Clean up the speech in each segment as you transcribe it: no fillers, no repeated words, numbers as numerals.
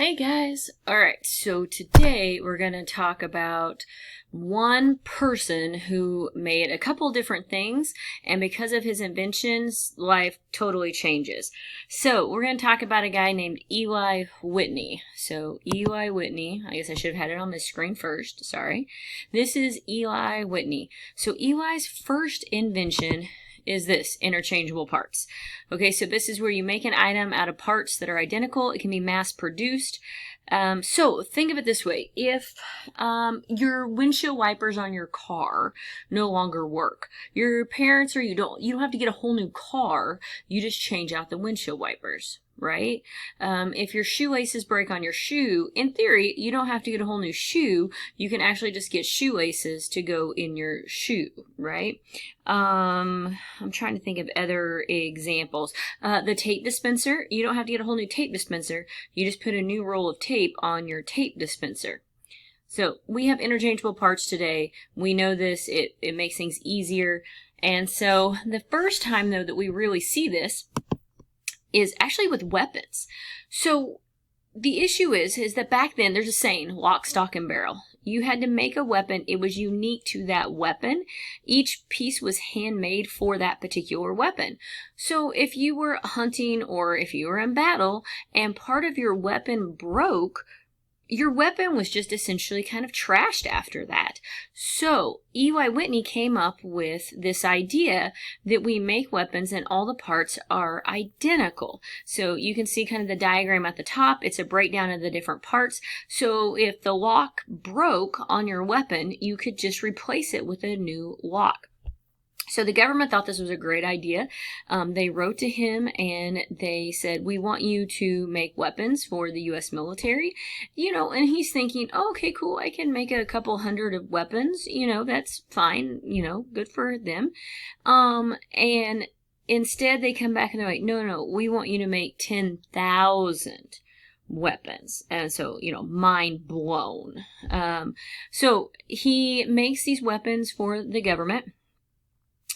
Hey guys! Alright, so today we're going to talk about one person who made a couple different things, and because of his inventions, life totally changes. So we're going to talk about a guy named Eli Whitney. So Eli Whitney, I guess I should have had it on the screen first, sorry. This is Eli Whitney. So Eli's first invention is this, interchangeable parts. Okay, so this is where you make an item out of parts that are identical. It can be mass produced. So think of it this way. If your windshield wipers on your car no longer work, your parents or you don't have to get a whole new car. You just change out the windshield wipers, right? If your shoelaces break on your shoe, in theory, you don't have to get a whole new shoe. You can actually just get shoelaces to go in your shoe, right? I'm trying to think of other examples. The tape dispenser, you don't have to get a whole new tape dispenser. You just put a new roll of tape on your tape dispenser. So we have interchangeable parts today. We know this. It makes things easier. And so the first time, though, that we really see this is actually with weapons. So the issue is that back then, there's a saying, lock, stock, and barrel. You had to make a weapon. It was unique to that weapon. Each piece was handmade for that particular weapon. So if you were hunting or if you were in battle and part of your weapon broke, your weapon was just essentially kind of trashed after that. So Eli Whitney came up with this idea that we make weapons and all the parts are identical. So you can see kind of the diagram at the top. It's a breakdown of the different parts. So if the lock broke on your weapon, you could just replace it with a new lock. So the government thought this was a great idea. They wrote to him and they said, we want you to make weapons for the U.S. military, and he's thinking, oh, okay, cool. I can make a couple hundred of weapons. That's fine. Good for them. And instead they come back and they're like, no, we want you to make 10,000 weapons. And so, mind blown. So he makes these weapons for the government.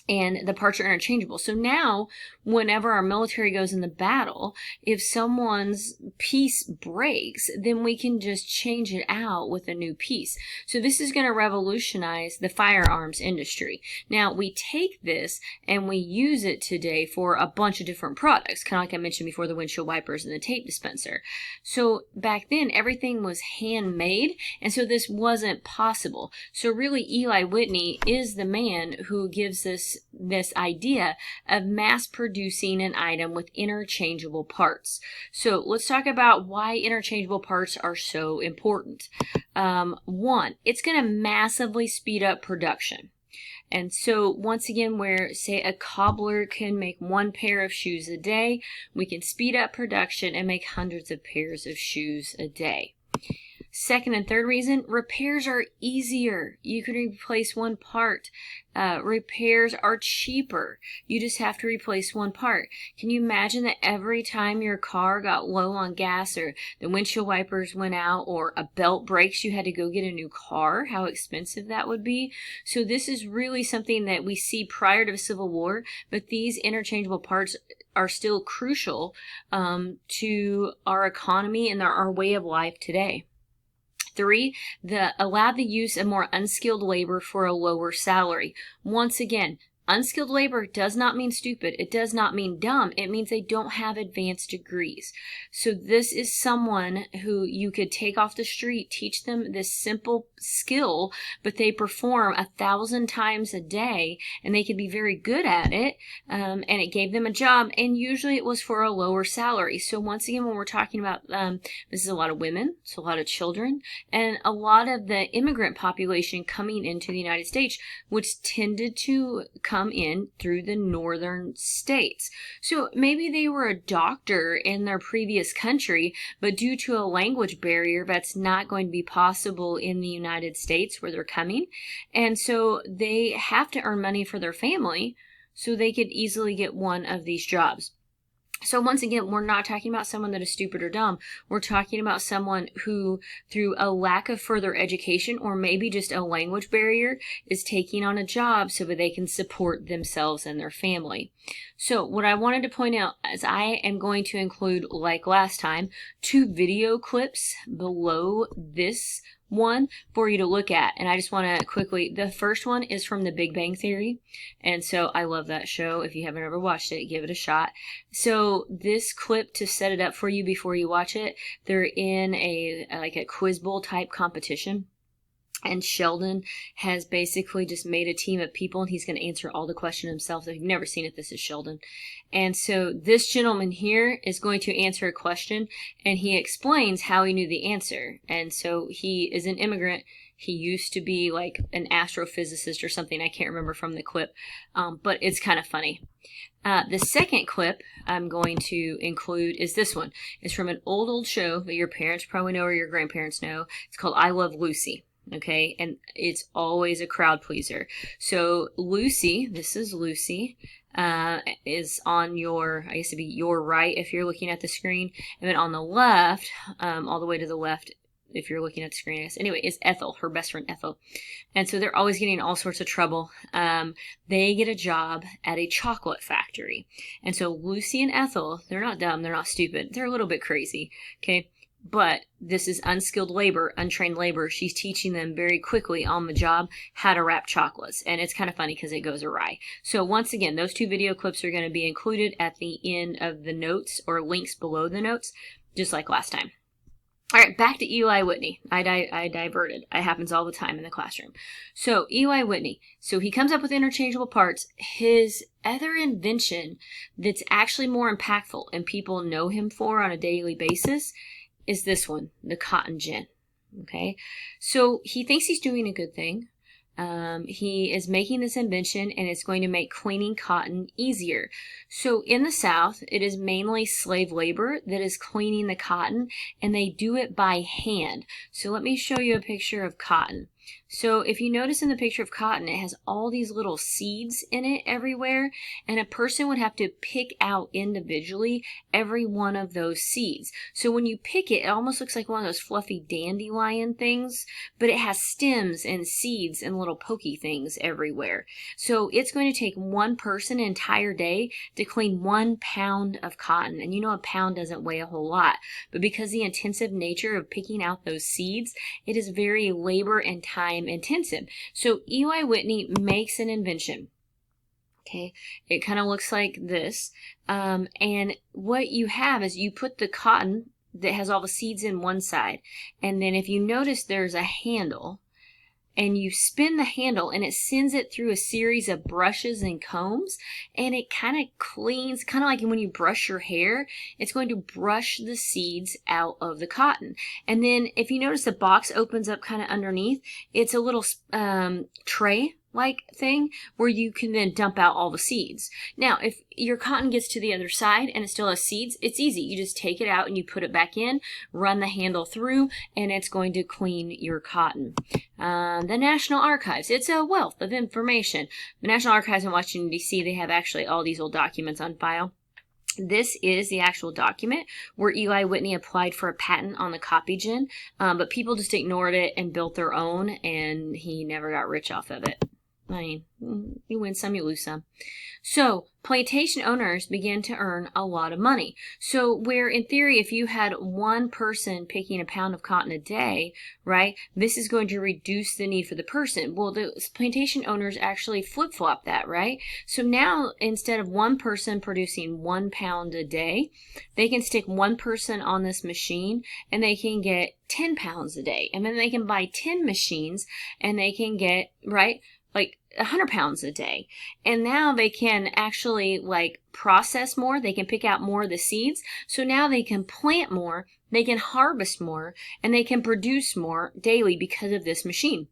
And the parts are interchangeable. So now, whenever our military goes in the battle, if someone's piece breaks, then we can just change it out with a new piece. So this is going to revolutionize the firearms industry. Now, we take this and we use it today for a bunch of different products, kind of like I mentioned before, the windshield wipers and the tape dispenser. So back then, everything was handmade, and so this wasn't possible. So really, Eli Whitney is the man who gives this idea of mass producing an item with interchangeable parts. So let's talk about why interchangeable parts are so important. One, it's going to massively speed up production. And so once again, where say a cobbler can make one pair of shoes a day, we can speed up production and make hundreds of pairs of shoes a day. Second and third reason, repairs are easier. You can replace one part. Repairs are cheaper. You just have to replace one part. Can you imagine that every time your car got low on gas or the windshield wipers went out or a belt breaks, you had to go get a new car? How expensive that would be. So this is really something that we see prior to the Civil War, but these interchangeable parts are still crucial to our economy and our way of life today. 3, allow the use of more unskilled labor for a lower salary. Once again, unskilled labor does not mean stupid. It does not mean dumb. It means they don't have advanced degrees. So this is someone who you could take off the street, teach them this simple skill, but they perform 1,000 times a day, and they could be very good at it, and it gave them a job, and usually it was for a lower salary. So once again, when we're talking about, this is a lot of women, it's a lot of children, and a lot of the immigrant population coming into the United States, which tended to come in through the northern states. So maybe they were a doctor in their previous country, but due to a language barrier, that's not going to be possible in the United States where they're coming. And so they have to earn money for their family, so they could easily get one of these jobs. So once again, we're not talking about someone that is stupid or dumb. We're talking about someone who, through a lack of further education or maybe just a language barrier, is taking on a job so that they can support themselves and their family. So what I wanted to point out is I am going to include, like last time, 2 video clips below this one for you to look at. And I just want to quickly, the first one is from The Big Bang Theory. And so I love that show. If you haven't ever watched it, give it a shot. So this clip, to set it up for you before you watch it, they're in a quiz bowl type competition. And Sheldon has basically just made a team of people, and he's going to answer all the questions himself. If you've never seen it, this is Sheldon. And so this gentleman here is going to answer a question, and he explains how he knew the answer. And so he is an immigrant. He used to be like an astrophysicist or something. I can't remember from the clip, but it's kind of funny. The second clip I'm going to include is this one. It's from an old show that your parents probably know or your grandparents know. It's called I Love Lucy. Okay, and it's always a crowd pleaser. So Lucy, this is Lucy, is on your, I guess it'd be your right if you're looking at the screen, and then on the left, all the way to the left, if you're looking at the screen, I guess. Anyway, is Ethel, her best friend Ethel. And so they're always getting in all sorts of trouble. They get a job at a chocolate factory. And so Lucy and Ethel, they're not dumb, they're not stupid, they're a little bit crazy, okay? But this is unskilled labor, untrained labor. She's teaching them very quickly on the job how to wrap chocolates. And it's kind of funny because it goes awry. So once again, those 2 video clips are going to be included at the end of the notes or links below the notes, just like last time. All right, back to Eli Whitney. I diverted. It happens all the time in the classroom. So Eli Whitney, so he comes up with interchangeable parts. His other invention that's actually more impactful and people know him for on a daily basis is this one, the cotton gin. Okay, so he thinks he's doing a good thing. He is making this invention, and it's going to make cleaning cotton easier. So in the South, it is mainly slave labor that is cleaning the cotton, and they do it by hand. So let me show you a picture of cotton. So if you notice in the picture of cotton, it has all these little seeds in it everywhere, and a person would have to pick out individually every one of those seeds. So when you pick it, it almost looks like one of those fluffy dandelion things, but it has stems and seeds and little pokey things everywhere. So it's going to take one person an entire day to clean 1 pound of cotton. And you know a pound doesn't weigh a whole lot, but because the intensive nature of picking out those seeds, it is very labor and time intensive. So Eli Whitney makes an invention. Okay, it kind of looks like this. And what you have is you put the cotton that has all the seeds in one side. And then if you notice, there's a handle. And you spin the handle, and it sends it through a series of brushes and combs, and it kind of cleans, kind of like when you brush your hair, it's going to brush the seeds out of the cotton. And then if you notice, the box opens up kind of underneath. It's a little tray like thing where you can then dump out all the seeds. Now, if your cotton gets to the other side and it still has seeds, it's easy. You just take it out and you put it back in, run the handle through, and it's going to clean your cotton. The National Archives, it's a wealth of information. The National Archives in Washington, D.C., they have actually all these old documents on file. This is the actual document where Eli Whitney applied for a patent on the copy gin, but people just ignored it and built their own, and he never got rich off of it. I mean, you win some, you lose some. So plantation owners began to earn a lot of money. So where in theory, if you had one person picking a pound of cotton a day, right, this is going to reduce the need for the person. Well, the plantation owners actually flip-flop that, right? So now instead of one person producing 1 pound a day, they can stick one person on this machine and they can get 10 pounds a day. And then they can buy 10 machines and they can get, right, like 100 pounds a day. And now they can actually like process more. They can pick out more of the seeds. So now they can plant more, they can harvest more, and they can produce more daily because of this machine.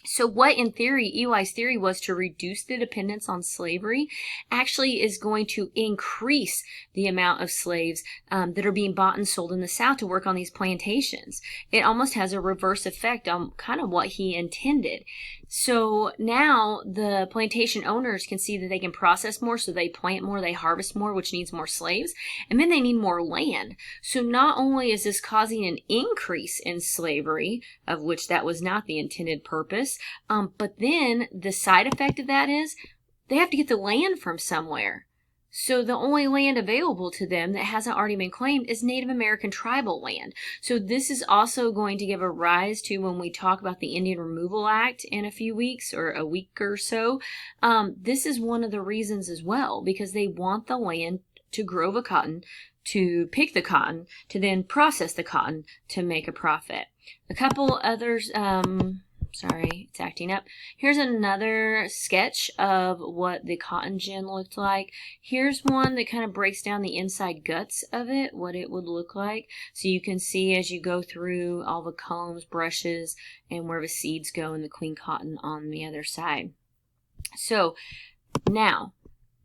So what in theory, Eli's theory was to reduce the dependence on slavery, actually is going to increase the amount of slaves that are being bought and sold in the South to work on these plantations. It almost has a reverse effect on kind of what he intended. So now the plantation owners can see that they can process more, so they plant more, they harvest more, which needs more slaves, and then they need more land. So not only is this causing an increase in slavery, of which that was not the intended purpose, but then the side effect of that is they have to get the land from somewhere. So the only land available to them that hasn't already been claimed is Native American tribal land. So this is also going to give a rise to when we talk about the Indian Removal Act in a few weeks or a week or so. This is one of the reasons as well, because they want the land to grow the cotton, to pick the cotton, to then process the cotton to make a profit. A couple others, sorry, it's acting up. Here's another sketch of what the cotton gin looked like. Here's one that kind of breaks down the inside guts of it, what it would look like. So you can see as you go through all the combs, brushes, and where the seeds go and the queen cotton on the other side. So now,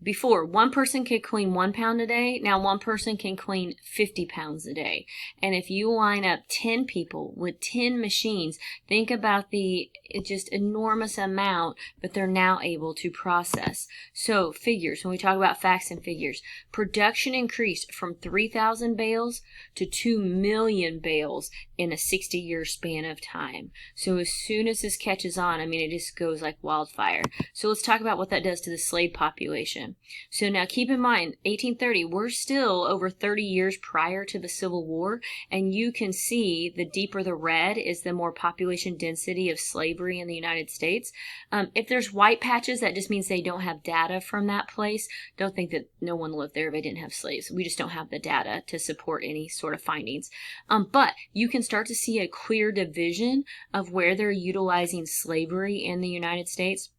before, one person could clean 1 pound a day. Now one person can clean 50 pounds a day. And if you line up 10 people with 10 machines, think about the just enormous amount that they're now able to process. So figures, when we talk about facts and figures, production increased from 3,000 bales to 2 million bales in a 60-year span of time. So as soon as this catches on, I mean, it just goes like wildfire. So let's talk about what that does to the slave population. So now keep in mind, 1830, we're still over 30 years prior to the Civil War, and you can see the deeper the red is the more population density of slavery in the United States. If there's white patches, that just means they don't have data from that place. Don't think that no one lived there if they didn't have slaves. We just don't have the data to support any sort of findings. But you can start to see a clear division of where they're utilizing slavery in the United States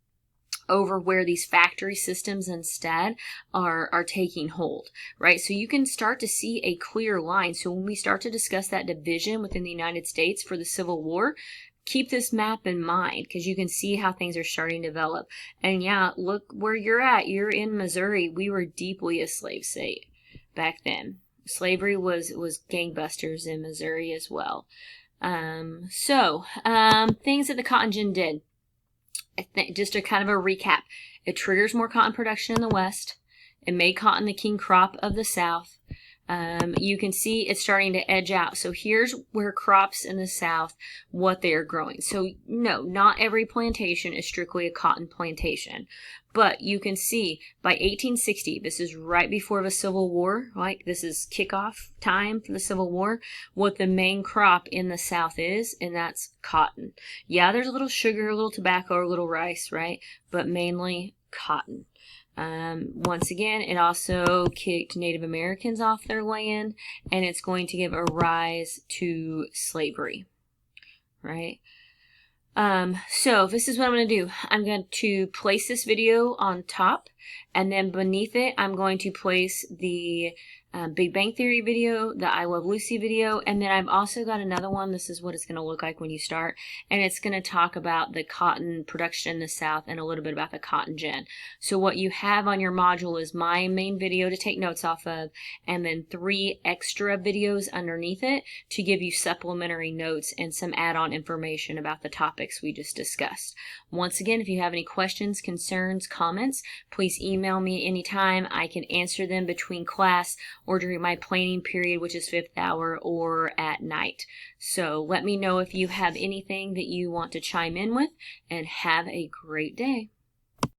over where these factory systems instead are taking hold, right? So you can start to see a clear line. So when we start to discuss that division within the United States for the Civil War, keep this map in mind because you can see how things are starting to develop. And yeah, look where you're at. You're in Missouri. We were deeply a slave state back then. Slavery was gangbusters in Missouri as well. Things that the cotton gin did. Just a kind of a recap. It triggers more cotton production in the West. It made cotton the king crop of the South. You can see it's starting to edge out. So here's where crops in the South, what they are growing. So no, not every plantation is strictly a cotton plantation. But you can see by 1860, this is right before the Civil War, right? This is kickoff time for the Civil War, what the main crop in the South is, and that's cotton. Yeah, there's a little sugar, a little tobacco, a little rice, right? But mainly cotton. Once again, it also kicked Native Americans off their land, and it's going to give a rise to slavery, right? So this is what I'm going to do. I'm going to place this video on top, and then beneath it, I'm going to place the Big Bang Theory video, the I Love Lucy video, and then I've also got another one. This is what it's going to look like when you start, and it's going to talk about the cotton production in the South and a little bit about the cotton gin. So what you have on your module is my main video to take notes off of, and then 3 extra videos underneath it to give you supplementary notes and some add-on information about the topics we just discussed. Once again, if you have any questions, concerns, comments, please email me anytime. I can answer them between class or during my planning period, which is 5th hour, or at night. So let me know if you have anything that you want to chime in with, and have a great day.